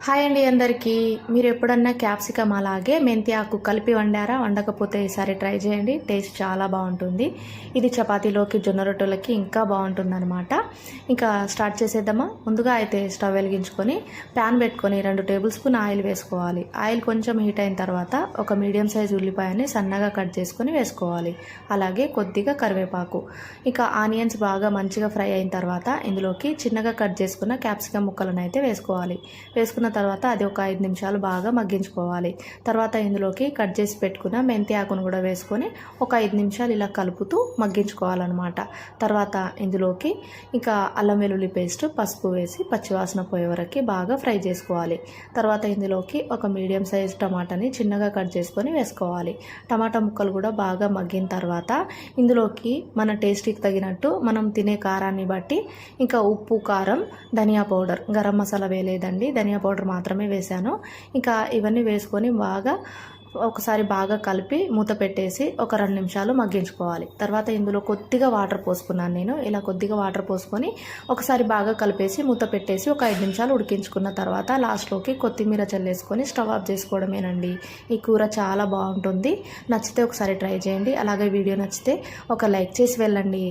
Hi అండి అందరికీ. మీరు ఎప్పుడన్నా క్యాప్సికమ్ అలాగే మెంతి ఆకు కలిపి వండారా? వండకపోతే ఈసారి ట్రై చేయండి. టేస్ట్ చాలా బాగుంటుంది. ఇది చపాతీలోకి, జొన్న రొట్టెలకి ఇంకా బాగుంటుందన్నమాట. ఇంకా స్టార్ట్ చేసేద్దామా? ముందుగా అయితే స్టవ్ వెలిగించుకొని ప్యాన్ పెట్టుకొని 2 టేబుల్ స్పూన్ ఆయిల్ వేసుకోవాలి. ఆయిల్ కొంచెం హీట్ అయిన తర్వాత ఒక మీడియం సైజ్ ఉల్లిపాయని సన్నగా కట్ చేసుకొని వేసుకోవాలి. అలాగే కొద్దిగా కరివేపాకు. ఇక ఆనియన్స్ బాగా మంచిగా ఫ్రై అయిన తర్వాత ఇందులోకి చిన్నగా కట్ చేసుకున్న క్యాప్సికమ్ ముక్కలను అయితే వేసుకోవాలి. వేసుకున్న తర్వాత అది ఒక 5 నిమిషాలు బాగా మగ్గించుకోవాలి. తర్వాత ఇందులోకి కట్ చేసి పెట్టుకున్న మెంతి ఆకును కూడా వేసుకొని ఒక 5 నిమిషాలు ఇలా కలుపుతూ మగ్గించుకోవాలన్నమాట. తర్వాత ఇందులోకి ఇంకా అల్లం వెల్లుల్లి పేస్ట్, పసుపు వేసి పచ్చివాసన పోయే వరకు బాగా ఫ్రై చేసుకోవాలి. తర్వాత ఇందులోకి ఒక మీడియం సైజ్ టమాటాని చిన్నగా కట్ చేసుకొని వేసుకోవాలి. టమాటా ముక్కలు కూడా బాగా మగ్గిన తర్వాత ఇందులోకి మన టేస్ట్కి తగినట్టు మనం తినే కారాన్ని బట్టి ఇంకా ఉప్పు, కారం, ధనియా పౌడర్, గరం మసాలా వేయలేదండి, ధనియా పౌడర్ మాత్రమే వేశాను. ఇంకా ఇవన్నీ వేసుకొని ఒకసారి బాగా కలిపి మూత పెట్టేసి ఒక 2 నిమిషాలు మగ్గించుకోవాలి. తర్వాత ఇందులో కొద్దిగా వాటర్ పోసుకున్నాను నేను. ఇలా కొద్దిగా వాటర్ పోసుకొని ఒకసారి బాగా కలిపేసి మూత పెట్టేసి ఒక 5 నిమిషాలు ఉడికించుకున్న తర్వాత లాస్ట్లోకి కొత్తిమీర చల్లేసుకొని స్టవ్ ఆఫ్ చేసుకోవడమేనండి. ఈ కూర చాలా బాగుంటుంది. నచ్చితే ఒకసారి ట్రై చేయండి. అలాగే వీడియో నచ్చితే ఒక లైక్ చేసి వెళ్ళండి.